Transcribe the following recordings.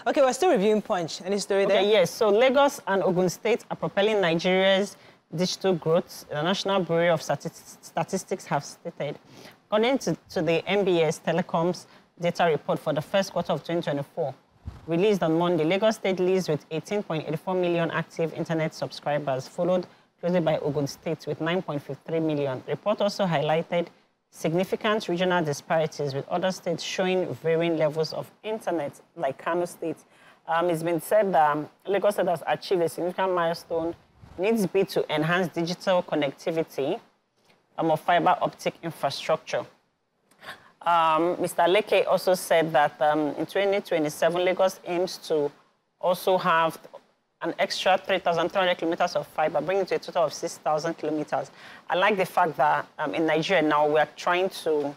Okay, we're still reviewing Punch. Any story there? Yes. So Lagos and Ogun State are propelling Nigeria's digital growth. The National Bureau of Statistics have stated. According to the NBS Telecom's data report for the first quarter of 2024, released on Monday, Lagos State leads with 18.84 million active internet subscribers, followed closely by Ogun State with 9.53 million. The report also highlighted significant regional disparities, with other states showing varying levels of internet, like Kano State. It's been said that Lagos State has achieved a significant milestone, needs be to enhance digital connectivity of fiber optic infrastructure. Mr. Leke also said that in 2027, Lagos aims to also have an extra 3,300 kilometers of fiber, bringing it to a total of 6,000 kilometers. I like the fact that in Nigeria now we are trying to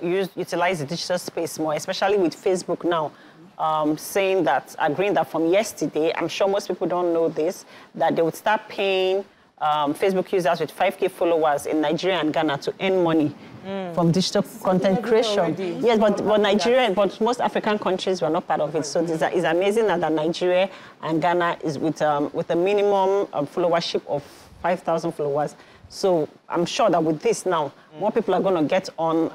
utilize the digital space more, especially with Facebook now, agreeing that from yesterday, I'm sure most people don't know this, that they would start paying Facebook users with 5K followers in Nigeria and Ghana to earn money from digital content creation. Yes, but Nigeria, but most African countries were not part of it. So it's amazing that Nigeria and Ghana is with a minimum followership of 5,000 followers. So I'm sure that with this now, more people are going to get on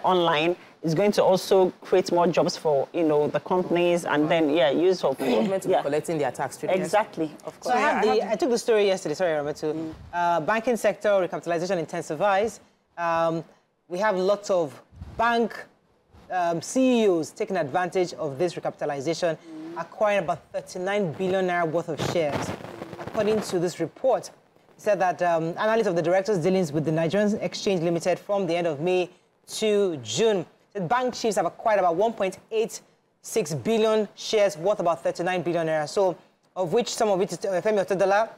online. It's going to also create more jobs for the companies, and then use of government collecting their tax. Exactly, of course. So I took the story yesterday. Sorry, Ramatu. Banking sector recapitalization intensifies. We have lots of bank CEOs taking advantage of this recapitalization, acquiring about 39 billion naira worth of shares. According to this report, it said that analysts of the directors' dealings with the Nigerian Exchange Limited from the end of May to June, the bank chiefs have acquired about 1.86 billion shares worth about 39 billion naira. So, of which some of it is Femi Otedola,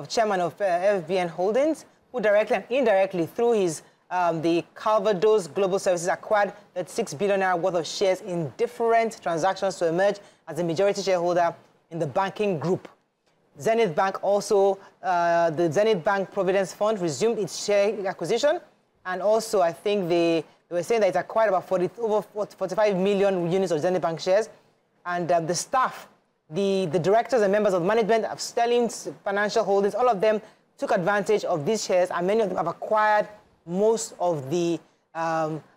chairman of FBN Holdings, who directly and indirectly through his the Calvados Global Services acquired that 6 billion naira worth of shares in different transactions to emerge as a majority shareholder in the banking group. Zenith Bank also, the Zenith Bank Providence Fund resumed its share acquisition, and also I think they were saying that it acquired about over 45 million units of Zenith Bank shares, and the staff, the directors and members of management of Sterling's Financial Holdings, all of them took advantage of these shares, and many of them have acquired most of the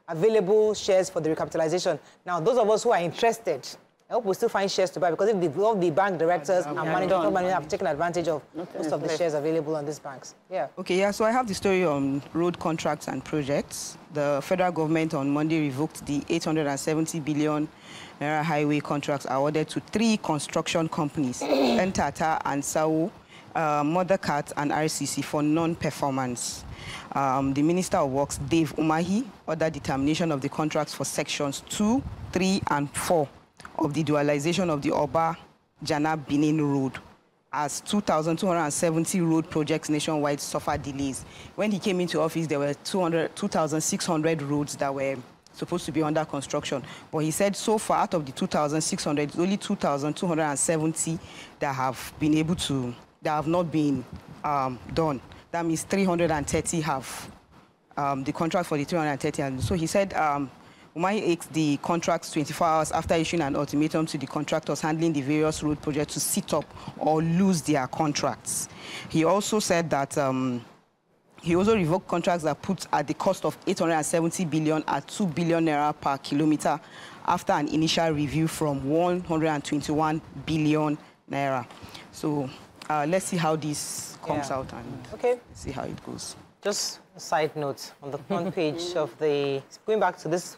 available shares for the recapitalization. Now, those of us who are interested, I hope we'll still find shares to buy, because if all the bank directors and management have taken advantage of most of the shares available on these banks. Yeah. Okay, so I have the story on road contracts and projects. The federal government on Monday revoked the 870 billion naira highway contracts awarded to 3 construction companies, Entata and Sao, Mothercat and RCC, for non-performance. The Minister of Works, Dave Umahi, ordered determination of the contracts for sections 2, 3, and 4 of the dualization of the Oba-Jana-Benin Road, as 2,270 road projects nationwide suffered delays. When he came into office, there were 2,600 roads that were supposed to be under construction. But he said so far, out of the 2,600, it's only 2,270 that have not been done. That means 330 have the contract for the 330. And so he said Umahi asked the contracts 24 hours after issuing an ultimatum to the contractors handling the various road projects to sit up or lose their contracts. He also said that he also revoked contracts that put at the cost of 870 billion at 2 billion naira per kilometer after an initial review from 121 billion naira. So let's see how this comes out and see how it goes. Just a side note, on the front page of going back to this,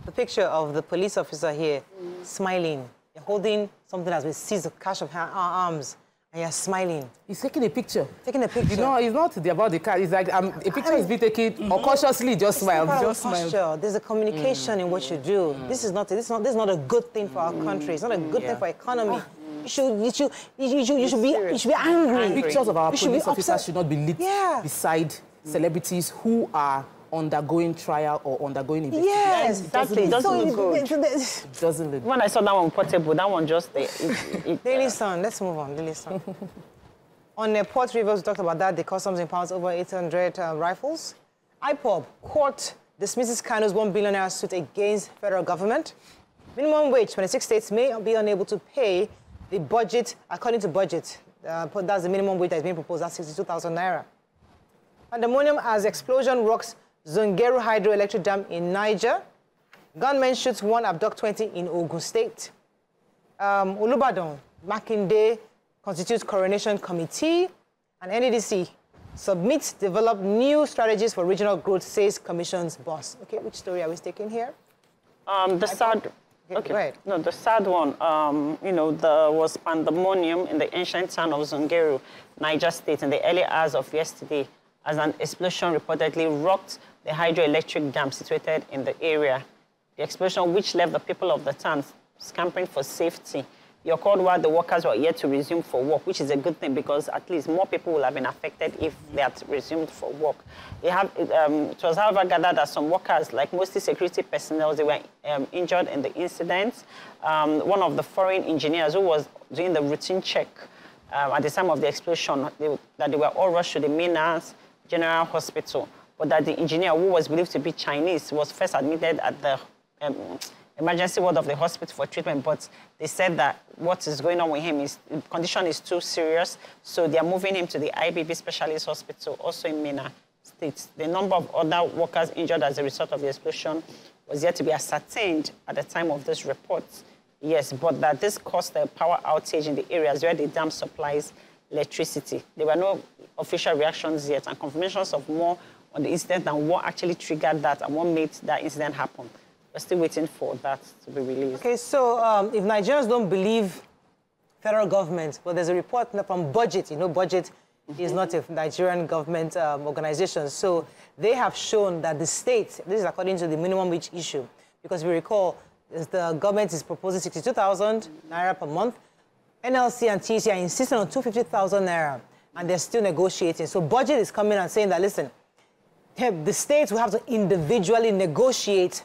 the picture of the police officer here, smiling. You're holding something that's been seized, a cache of arms, and you're smiling. He's taking a picture. Taking a picture. You know, it's not about the car. It's like a picture is being taken unconsciously. Just smile. Just smile. There's a communication in what you do. This is not a good thing for our country. It's not a good thing for our economy. You should be angry. Pictures of our police officers should not be lit beside celebrities who are undergoing trial or undergoing investigation. Yes, exactly. It doesn't look good. It doesn't look good. When I saw that one portable, that one just... Daily Sun, let's move on, Daily Sun. On Port Rivers, we talked about that. The customs impounds over 800 rifles. IPOB, court dismisses Kano's 1 billion naira suit against federal government. Minimum wage, 26 states may be unable to pay the budget according to budget. That's the minimum wage that is being proposed, that's 62,000 naira. Pandemonium as explosion rocks Zungeru hydroelectric dam in Niger. Gunmen shoots 1, abduct 20 in Ogun State. Olubadan, Makinde constitutes coronation committee. And NDDC submits, develop new strategies for regional growth, says commission's boss. Okay, which story are we taking here? The sad... Okay, go ahead. No, the sad one, there was pandemonium in the ancient town of Zungeru, Niger State, in the early hours of yesterday, as an explosion reportedly rocked the hydroelectric dam situated in the area. The explosion, which left the people of the town scampering for safety, occurred while the workers were yet to resume for work, which is a good thing because at least more people will have been affected if they had resumed for work. It was, however, gathered that some workers, like mostly security personnel, they were injured in the incident. One of the foreign engineers who was doing the routine check at the time of the explosion, that they were all rushed to the Minas General Hospital, but that the engineer, who was believed to be Chinese, was first admitted at the emergency ward of the hospital for treatment, but they said that what is going on with him is, the condition is too serious, so they are moving him to the IBB Specialist Hospital, also in Minna State. The number of other workers injured as a result of the explosion was yet to be ascertained at the time of this report. Yes, but that this caused a power outage in the areas where the dam supplies electricity. There were no official reactions yet, and confirmations of more on the incident and what actually triggered that and what made that incident happen. We're still waiting for that to be released. Okay, so if Nigerians don't believe federal government, well, there's a report from Budget. You know, Budget is not a Nigerian government organization. So they have shown that the state, this is according to the minimum wage issue, because if you recall, the government is proposing 62,000 naira per month. NLC and TC are insisting on 250,000 naira, and they're still negotiating. So Budget is coming and saying that, listen, the states will have to individually negotiate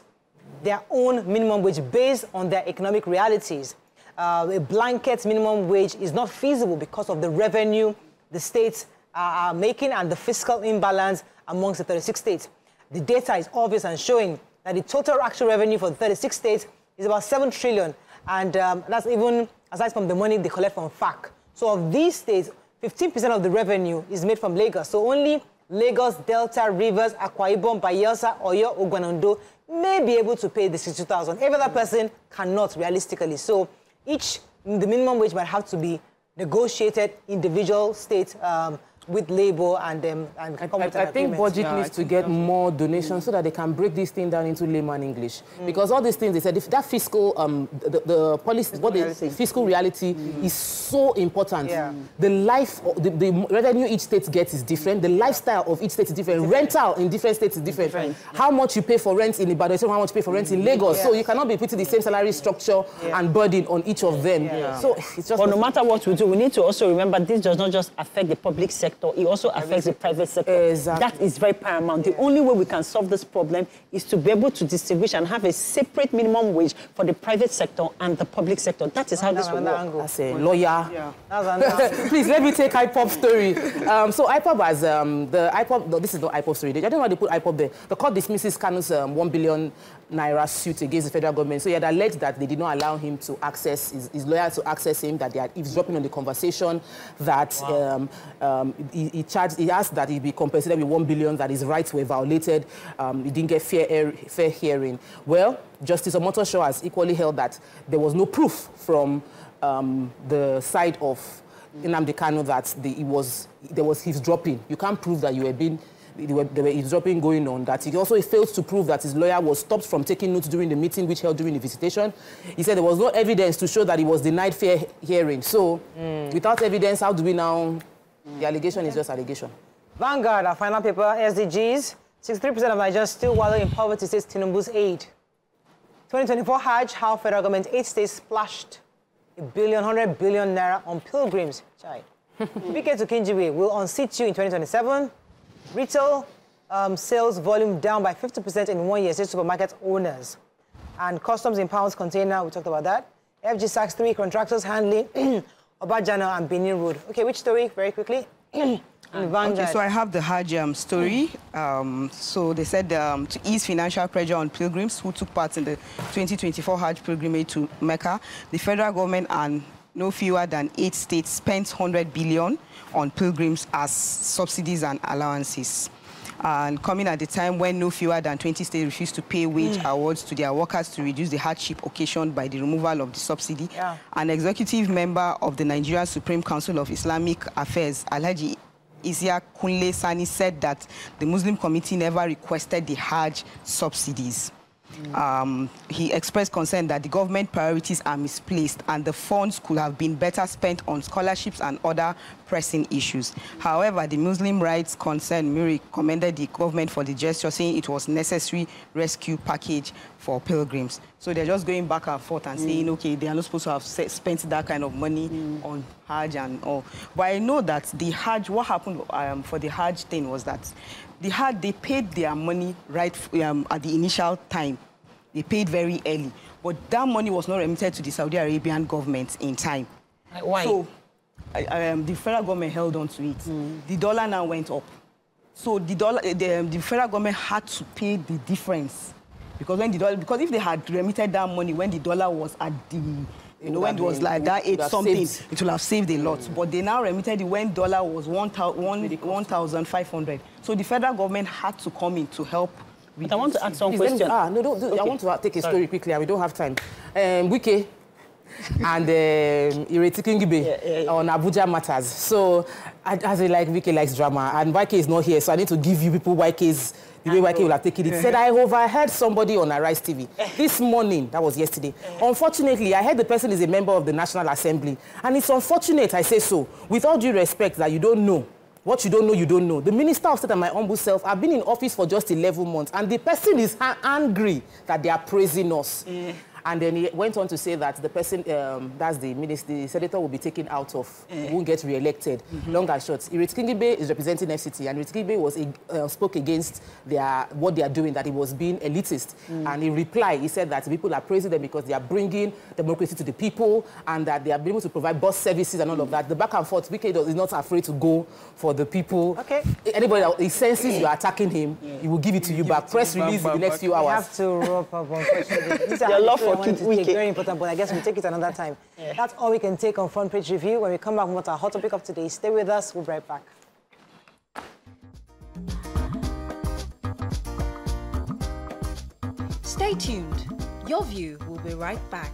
their own minimum wage based on their economic realities. A blanket minimum wage is not feasible because of the revenue the states are making and the fiscal imbalance amongst the 36 states. The data is obvious and showing that the total actual revenue for the 36 states is about 7 trillion, and that's even aside from the money they collect from FAC. So of these states, 15% of the revenue is made from Lagos. So only Lagos, Delta, Rivers, Akwa Ibom, Bayelsa, Oyo, Ogbonondo may be able to pay the 62,000. Every other person cannot, realistically. So the minimum wage might have to be negotiated individual state with labor and I think Budget needs to get more donations so that they can break this thing down into layman English. Because all these things, they said, if that fiscal, the policy, fiscal reality is so important. Yeah. The life, the revenue each state gets is different. The lifestyle of each state is different. Rental in different states is different. How much you pay for rent in Ibadan, how much you pay for rent in Lagos. Yeah. So you cannot be putting the same salary structure and burden on each of them. Yeah. So it's just. But no matter what we do, we need to also remember this does not just affect the public sector. It also affects the private sector. Exactly. That is very paramount. The only way we can solve this problem is to be able to distinguish and have a separate minimum wage for the private sector and the public sector. That is how this will work. As a lawyer. Yeah. Please, let me take IPOP story. So IPOP has, the IPOP, no, this is not IPOP story. I don't know why they put IPOP there. The court dismisses Kanu's 1 billion naira suit against the federal government. So he had alleged that they did not allow him to access, his lawyer to access him, that they had eavesdropping on the conversation, that he asked that he be compensated with 1 billion, that his rights were violated. He didn't get fair hearing. Well, Justice Omotosho has equally held that there was no proof from the side of Nnamdi Kanu that there was eavesdropping. You can't prove that you were being there were eavesdropping going on, that he also failed to prove that his lawyer was stopped from taking notes during the meeting which held during the visitation. He said there was no evidence to show that he was denied fair hearing. So, without evidence, how do we now... The allegation is just allegation. Vanguard, our final paper, SDGs. 63% of Nigerians still wallow in poverty, says Tinubu's aid. 2024 Hajj, how federal government 8 states splashed 100 billion naira on pilgrims. Chai. Wike to Kingibe will unseat you in 2027. Retail sales volume down by 50% in 1 year, says supermarket owners. And customs impounds container, we talked about that. FG sacks 3 contractors handling Obajana and Benin Road. Okay, which story, very quickly? Okay, so I have the Hajj story. So they said to ease financial pressure on pilgrims who took part in the 2024 Hajj pilgrimage to Mecca, the federal government and no fewer than 8 states spent 100 billion on pilgrims as subsidies and allowances. And coming at the time when no fewer than 20 states refused to pay wage awards to their workers to reduce the hardship occasioned by the removal of the subsidy. An executive member of the Nigerian Supreme Council of Islamic Affairs, Alhaji Isiaq Kunle Sani, said that the Muslim committee never requested the Hajj subsidies. He expressed concern that the government priorities are misplaced and the funds could have been better spent on scholarships and other pressing issues. However, the Muslim rights concern Muri commended the government for the gesture, saying it was necessary rescue package for pilgrims. So they're just going back and forth and saying, okay, they are not supposed to have spent that kind of money on Hajj and all. But I know that the Hajj, what happened for the Hajj thing was that the Hajj, they paid their money right at the initial time. They paid very early. But that money was not remitted to the Saudi Arabian government in time. Why? So the federal government held on to it. The dollar now went up. So the federal government had to pay the difference. Because if they had remitted that money when the dollar was at the, when it was like that 8 something, it would have saved a lot. But they now remitted it when dollar was 1,500. So the federal government had to come in to help. But I want to ask some questions. I want to take a story quickly, and we don't have time. Wike and Kingibe on Abuja matters. So, as like Wike likes drama, and Wike is not here, so I need to give you people Wike's. The way Wike will have taken it. Said, I overheard somebody on Arise TV this morning, that was yesterday. Unfortunately, I heard the person is a member of the National Assembly. And it's unfortunate, I say so, with all due respect, that you don't know. What you don't know, you don't know. The Minister of State and my humble self have been in office for just 11 months, and the person is angry that they are praising us. And then he went on to say that the person, that's the minister, the senator will be taken out of, won't get re-elected. Long and short. Kingibe is representing FCT, and Kingibe was spoke against what they are doing, that it was being elitist. And in reply, he said that people are praising them because they are bringing democracy to the people, and that they are able to provide bus services and all of that. The back and forth, Wike is not afraid to go for the people. Okay. Anybody that he senses you are attacking him, he will give it to you back. Press release in the next few hours. We have to wrap up on questions. Your love for very important, but I guess we'll take it another time. That's all we can take on Front Page Review. When we come back with our hot topic of today, stay with us. We'll be right back. Stay tuned. Your View will be right back.